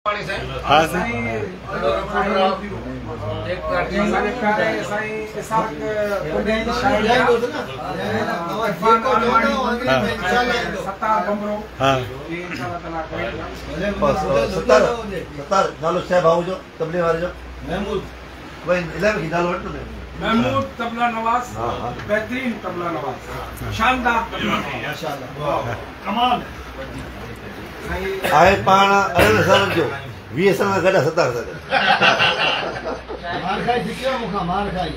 हाँ महमूद तबला नवाज, बेहतरीन तबला नवाज, शानदार तबला नवाज, कमाल आए पाण अरे समझो 20 साल गडा 17 साल मार खाई दिखियो मुखा मार खाई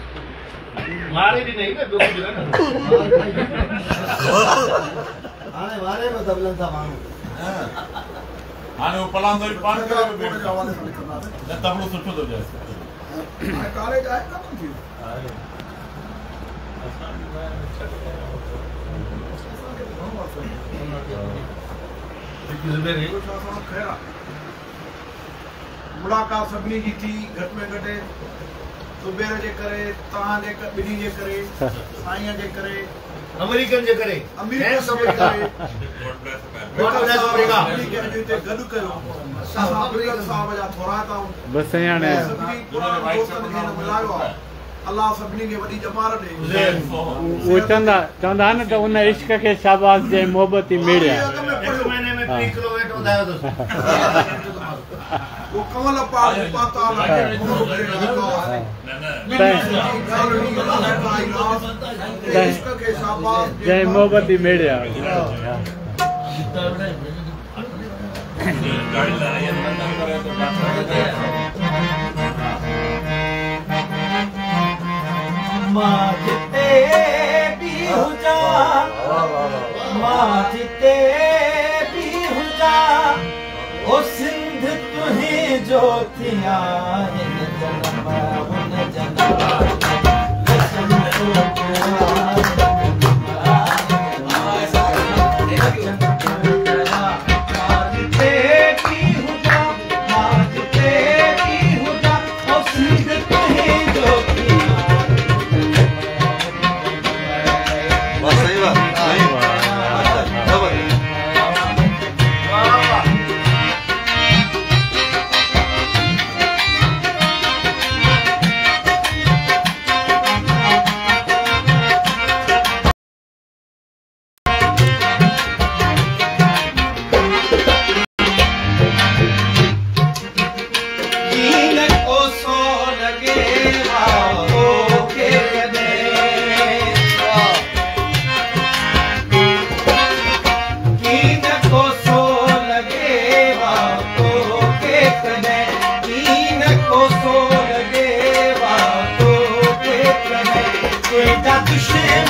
मारे भी नहीं ना दो दिन ना आने मारे में तबलन सा मानो आने पलान तो पार करे न तबलो सुठो तो जाए कॉलेज आए कब थी मुलाकात सभिनी जी थी घट में घट सुबेर जे करे तहां जे बिनी जे करे साईं जे करे अमेरिकन जे करे अमेरिकन सब करे गॾु कयो साहब जा थोरा था बस याने मिलायो अल्लाह सभिनी खे वॾी जमार ॾे वो चंदा न त उन इश्क के शाबाश जे मोहब्बत ही मिलिया एक महीने में 3 किलो वेट वधायो तो वो कमल पाक पाता इश्क के शाबाश जय मोहब्बत ही मिलिया माजिते भी हुजा माजिते भी हुजा ओ सिंध तुहें जो थिया हिन जन्म हुन जन्म दुश्मन